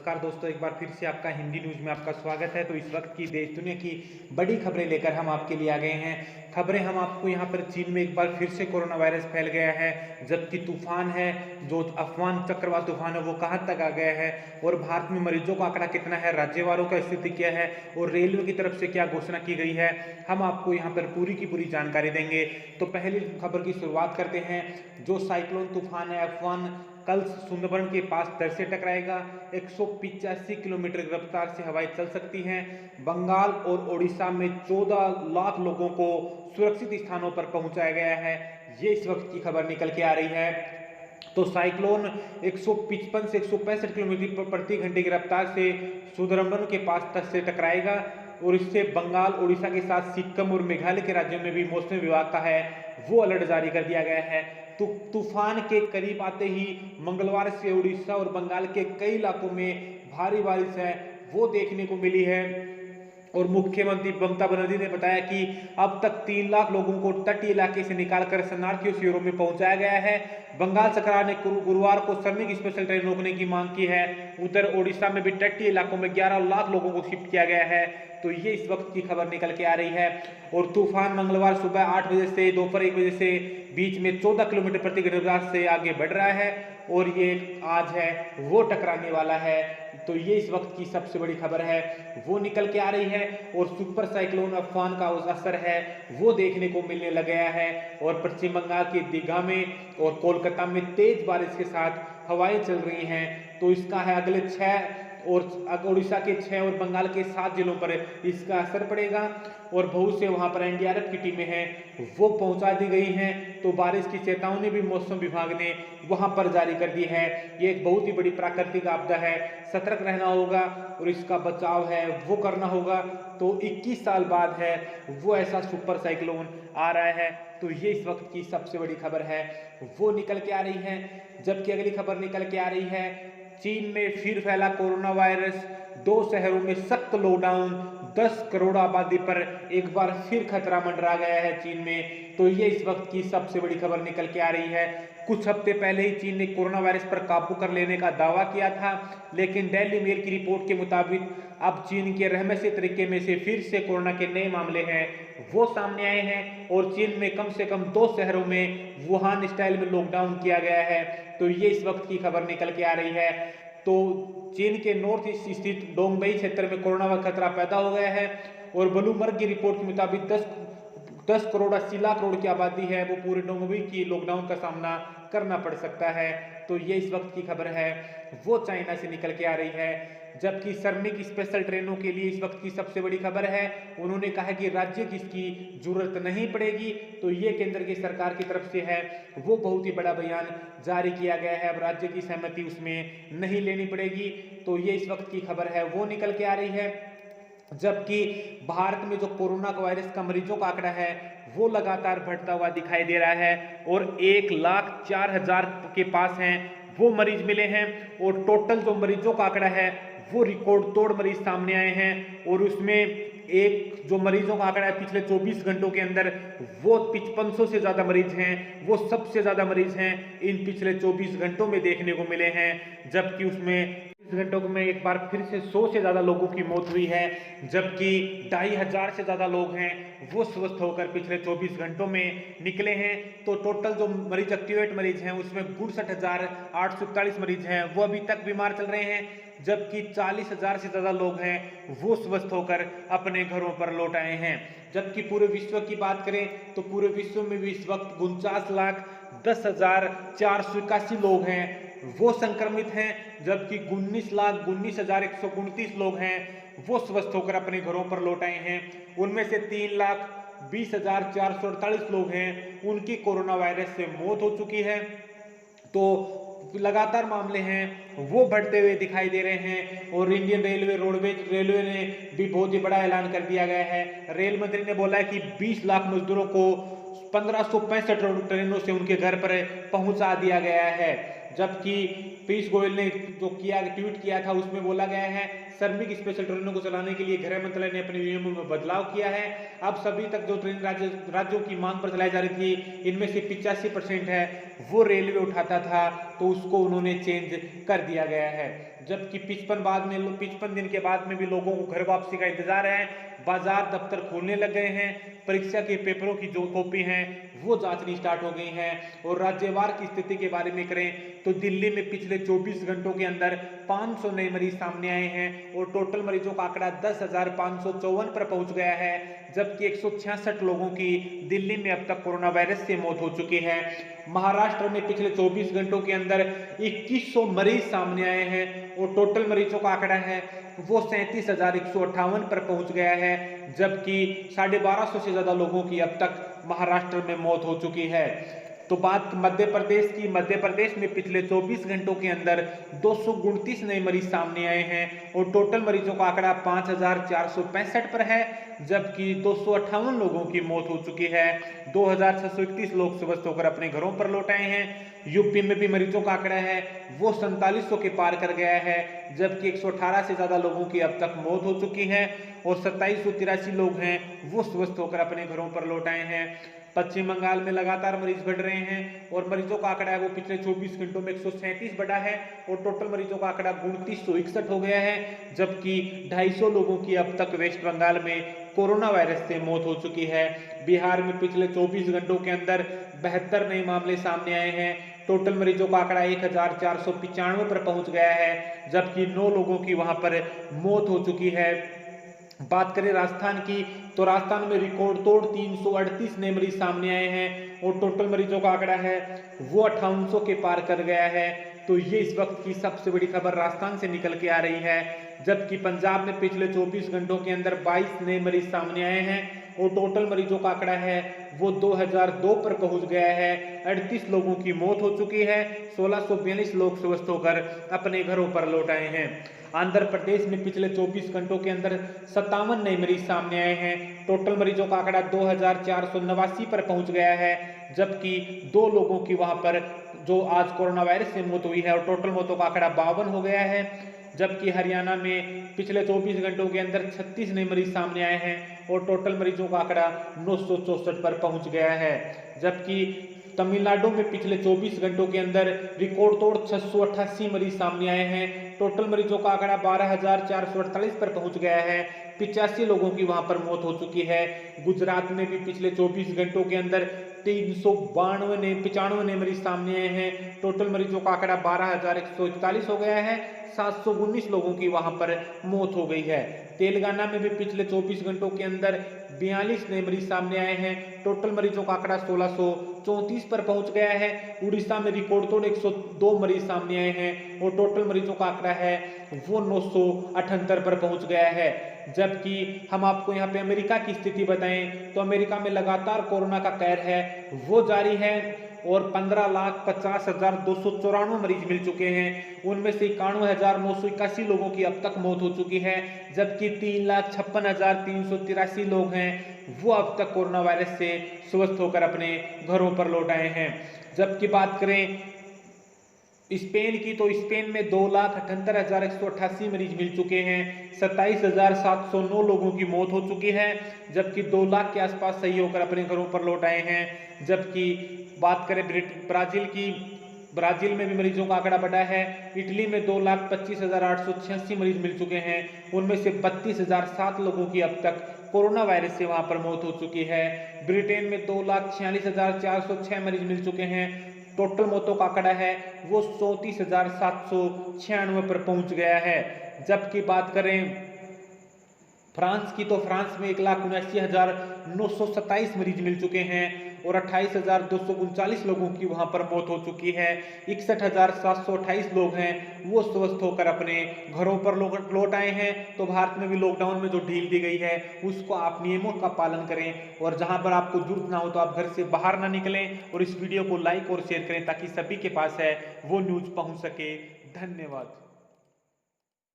नमस्कार दोस्तों, एक बार फिर से आपका हिंदी न्यूज़ में आपका स्वागत है। तो इस वक्त की देश दुनिया की बड़ी खबरें लेकर हम आपके लिए आ गए हैं। खबरें हम आपको यहाँ पर चीन में एक बार फिर से कोरोना वायरस फैल गया है, जबकि तूफान है जो अफवान चक्रवात तूफान है वो कहाँ तक आ गया है और भारत में मरीजों का आंकड़ा कितना है, राज्यवारों का स्थिति क्या है और रेलवे की तरफ से क्या घोषणा की गई है, हम आपको यहाँ पर पूरी की पूरी जानकारी देंगे। तो पहली खबर की शुरुआत करते हैं। जो साइक्लोन तूफान है अफवान कल सुंदरबन के पास तट से टकराएगा। 185 किलोमीटर की रफ्तार से हवाएं चल सकती हैं। बंगाल और ओडिशा में 14 लाख लोगों को सुरक्षित स्थानों पर पहुंचाया गया है। ये इस वक्त की खबर निकल के आ रही है। तो साइक्लोन 155 से 165 किलोमीटर प्रति घंटे की रफ्तार से सुंदरबन के पास तट से टकराएगा और इससे बंगाल ओडिशा के साथ सिक्किम और मेघालय के राज्यों में भी मौसम विभाग का है वो अलर्ट जारी कर दिया गया है। तूफान के करीब आते ही मंगलवार से उड़ीसा और बंगाल के कई इलाकों में भारी बारिश है वो देखने को मिली है। और मुख्यमंत्री ममता बनर्जी ने बताया कि अब तक 3 लाख लोगों को तटीय इलाके से निकालकर शरणार्थियों शिविरों में पहुंचाया गया है। बंगाल सरकार ने गुरुवार को श्रमिक स्पेशल ट्रेन रोकने की मांग की है। उधर ओडिशा में भी तटीय इलाकों में 11 लाख लोगों को शिफ्ट किया गया है। तो ये इस वक्त की खबर निकल के आ रही है। और तूफान मंगलवार सुबह 8 बजे से दोपहर 1 बजे से बीच में 14 किलोमीटर प्रति घंटे से आगे बढ़ रहा है और ये आज है वो टकराने वाला है। तो ये इस वक्त की सबसे बड़ी खबर है वो निकल के आ रही है। और सुपर साइक्लोन अफवान का उस असर है वो देखने को मिलने लग गया है और पश्चिम बंगाल के दीघा में और कोलकाता में तेज बारिश के साथ हवाएं चल रही हैं। तो इसका है अगले 6 और उड़ीसा के 6 और बंगाल के 7 जिलों पर इसका असर पड़ेगा और बहुत से वहां पर एनडीआरएफ की टीमें हैं वो पहुंचा दी गई हैं। तो बारिश की चेतावनी भी मौसम विभाग ने वहां पर जारी कर दी है। ये एक बहुत ही बड़ी प्राकृतिक आपदा है, सतर्क रहना होगा और इसका बचाव है वो करना होगा। तो 21 साल बाद है वो ऐसा सुपर साइक्लोन आ रहा है। तो ये इस वक्त की सबसे बड़ी खबर है वो निकल के आ रही है। जबकि अगली खबर निकल के आ रही है, चीन में फिर फैला कोरोना वायरस, 2 शहरों में सख्त लॉकडाउन, 10 करोड़ आबादी पर एक बार फिर खतरा मंडरा गया है चीन में। तो ये इस वक्त की सबसे बड़ी खबर निकल के आ रही है। कुछ हफ्ते पहले ही चीन ने कोरोना वायरस पर काबू कर लेने का दावा किया था, लेकिन डेली मेल की रिपोर्ट के मुताबिक अब चीन के रहमसे तरीके में से फिर से कोरोना के नए मामले हैं वो सामने आए हैं और चीन में कम से कम 2 शहरों में वुहान स्टाइल में लॉकडाउन किया गया है। तो ये इस वक्त की खबर निकल के आ रही है। तो चीन के नॉर्थ ईस्ट स्थित डोंगबई क्षेत्र में कोरोना का खतरा पैदा हो गया है और ब्लूमबर्ग की रिपोर्ट के मुताबिक 10 करोड़ 80 लाख करोड़ की आबादी है वो पूरे डोंगबई की लॉकडाउन का सामना करना पड़ सकता है। तो ये इस वक्त की खबर है वो चाइना से निकल के आ रही है। जबकि श्रमिक स्पेशल ट्रेनों के लिए इस वक्त की सबसे बड़ी खबर है, उन्होंने कहा कि राज्य की इसकी जरूरत नहीं पड़ेगी। तो ये केंद्र की सरकार की तरफ से है वो बहुत ही बड़ा बयान जारी किया गया है, अब राज्य की सहमति उसमें नहीं लेनी पड़ेगी। तो ये इस वक्त की खबर है वो निकल के आ रही है। जबकि भारत में जो कोरोना वायरस का मरीजों का आंकड़ा है वो लगातार बढ़ता हुआ दिखाई दे रहा है और 1,04,000 के पास हैं वो मरीज मिले हैं और टोटल जो मरीजों का आंकड़ा है वो रिकॉर्ड तोड़ मरीज सामने आए हैं। और उसमें एक जो मरीजों का आंकड़ा है पिछले 24 घंटों के अंदर वो 5500 से ज्यादा मरीज हैं, वो सबसे ज्यादा मरीज हैं इन पिछले 24 घंटों में देखने को मिले हैं। जबकि उसमें घंटों में एक बार फिर से 100 से ज्यादा लोगों की मौत हुई है, जबकि 2500 से ज्यादा लोग हैं वो स्वस्थ होकर पिछले 24 घंटों में निकले हैं। तो टोटल जो मरीज एक्टिवेट मरीज हैं उसमें 62,841 मरीज हैं वो अभी तक बीमार चल रहे हैं, जबकि 40,000 से ज्यादा लोग हैं वो स्वस्थ होकर अपने घरों पर लौट आए हैं। जबकि पूरे विश्व की बात करें तो पूरे विश्व में भी इस वक्त 49,10,481 लोग हैं वो संक्रमित हैं, जबकि 19,19,129 लोग हैं वो स्वस्थ होकर अपने घरों पर लौट आए हैं। उनमें से 3,20,448 लोग हैं उनकी कोरोना वायरस से मौत हो चुकी है। तो लगातार मामले हैं वो बढ़ते हुए दिखाई दे रहे हैं और इंडियन रेलवे रोडवेज रेलवे ने भी बहुत ही बड़ा ऐलान कर दिया गया है। रेल मंत्री ने बोला है कि 20 लाख मजदूरों को 1565 ट्रेनों से उनके घर पर पहुंचा दिया गया है। जबकि पीयूष गोयल ने जो ट्वीट किया था उसमें बोला गया है श्रमिक स्पेशल ट्रेनों को चलाने के लिए गृह मंत्रालय ने अपने नियमों में बदलाव किया है। अब सभी तक जो ट्रेन राज्यों की मांग पर चलाई जा रही थी, इनमें से 85% है वो रेलवे उठाता था, तो उसको उन्होंने चेंज कर दिया गया है। जबकि 55 दिन के बाद में भी लोगों को घर वापसी का इंतजार है। बाजार दफ्तर खोलने लग गए हैं। परीक्षा के पेपरों की जो कॉपी हैं वो जांचनी स्टार्ट हो गई हैं। और राज्यवार की स्थिति के बारे में करें तो दिल्ली में पिछले 24 घंटों के अंदर 500 नए मरीज सामने आए हैं और टोटल मरीजों का आंकड़ा 10,554 पर पहुंच गया है। जबकि 166 लोगों की दिल्ली में अब तक कोरोना वायरस से मौत हो चुकी है। महाराष्ट्र में पिछले 24 घंटों के अंदर 2100 मरीज सामने आए हैं और टोटल मरीजों का आंकड़ा है वो 37,158 पर पहुंच गया है। जबकि 1250 से ज्यादा लोगों की अब तक महाराष्ट्र में मौत हो चुकी है। तो बात मध्य प्रदेश की, मध्य प्रदेश में पिछले 24 घंटों के अंदर 229 नए मरीज सामने आए हैं और टोटल मरीजों का आंकड़ा 5,465 पर है। जबकि 258 लोगों की मौत हो चुकी है। 2,631 लोग स्वस्थ होकर अपने घरों पर लौट आए हैं। यूपी में भी मरीजों का आंकड़ा है वो 4700 के पार कर गया है। जबकि 118 से ज्यादा लोगों की अब तक मौत हो चुकी है और 2783 लोग हैं वो स्वस्थ होकर अपने घरों पर लौट आए हैं। पश्चिम बंगाल में लगातार मरीज बढ़ रहे हैं और मरीजों का आंकड़ा है वो पिछले 24 घंटों में 137 बढ़ा है और टोटल मरीजों का आंकड़ा 2961 हो गया है। जबकि 250 लोगों की अब तक वेस्ट बंगाल में कोरोना वायरस से मौत हो चुकी है। बिहार में पिछले 24 घंटों के अंदर 72 नए मामले सामने आए हैं। टोटल मरीजों का आंकड़ा 1,495 पर पहुंच गया है। जबकि 9 लोगों की वहां पर मौत हो चुकी है। बात करें राजस्थान की तो राजस्थान में रिकॉर्ड तोड़ 338 नए मरीज सामने आए हैं और टोटल मरीजों का आंकड़ा है वो 5800 के पार कर गया है। तो ये इस वक्त की सबसे बड़ी खबर राजस्थान से निकल के आ रही है। जबकि पंजाब में पिछले 24 घंटों के अंदर 22 नए मरीज सामने आए हैं और टोटल मरीजों का आंकड़ा है वो 2002 पर पहुंच गया है। 38 लोगों की मौत हो चुकी है। 1642 लोग स्वस्थ होकर अपने घरों पर लौट आए हैं। आंध्र प्रदेश में पिछले 24 घंटों के अंदर 57 नए मरीज सामने आए हैं। टोटल मरीजों का आंकड़ा 2489 पर पहुंच गया है। जबकि 2 लोगों की वहां पर जो आज कोरोना वायरस से मौत हुई है और टोटल मौतों का आंकड़ा 52 हो गया है। जबकि हरियाणा में पिछले 24 घंटों के अंदर 36 नए मरीज सामने आए हैं और टोटल मरीजों का आंकड़ा 964 पर पहुंच गया है। जबकि तमिलनाडु में पिछले 24 घंटों के अंदर रिकॉर्ड तोड़ 688 मरीज सामने आए हैं। टोटल मरीजों का आंकड़ा 12,448 पर पहुंच गया है। 85 लोगों की वहां पर मौत हो चुकी है। गुजरात में भी पिछले 24 घंटों के अंदर 95 नए मरीज सामने आए हैं। टोटल मरीजों का आंकड़ा 12,141 हो गया है। 719 लोगों की वहां पर मौत हो गई है। तेलंगाना में भी पिछले 24 घंटों के अंदर 42 नए मरीज सामने आए हैं। टोटल मरीजों का आंकड़ा 1634 पर पहुंच गया है। उड़ीसा में रिकॉर्ड तोड़ 102 मरीज सामने आए हैं और टोटल मरीजों का आंकड़ा है वो 978 पर पहुंच गया है। जबकि हम आपको यहाँ पे अमेरिका की स्थिति बताएं तो अमेरिका में लगातार कोरोना का कहर है वो जारी है और 15,50,294 मरीज मिल चुके हैं। उनमें से 91,981 लोगों की अब तक मौत हो चुकी है। जबकि 3,56,383 लोग हैं वो अब तक कोरोना वायरस से स्वस्थ होकर अपने घरों पर लौट आए हैं। जबकि बात करें स्पेन की तो स्पेन में 2,78,188 मरीज मिल चुके हैं। 27,709 लोगों की मौत हो चुकी है। जबकि 2 लाख के आसपास सही होकर अपने घरों पर लौट आए हैं। जबकि बात करें ब्राजील की, ब्राजील में भी मरीजों का आंकड़ा बढ़ा है। इटली में 2,25,886 मरीज मिल चुके हैं। उनमें से 32,007 लोगों की अब तक कोरोना वायरस से वहां पर मौत हो चुकी है। ब्रिटेन में 2,46,406 मरीज मिल चुके हैं। टोटल मौतों का आंकड़ा है वो 34,796 पर पहुंच गया है। जबकि बात करें फ्रांस की तो फ्रांस में 1,79,927 मरीज मिल चुके हैं और 28,239 लोगों की वहां पर मौत हो चुकी है। 61,728 लोग हैं वो स्वस्थ होकर अपने घरों पर लौट आए हैं। तो भारत में भी लॉकडाउन में जो ढील दी गई है उसको आप नियमों का पालन करें और जहां पर आपको जरूरत ना हो तो आप घर से बाहर ना निकलें और इस वीडियो को लाइक और शेयर करें ताकि सभी के पास है वो न्यूज पहुंच सके। धन्यवाद।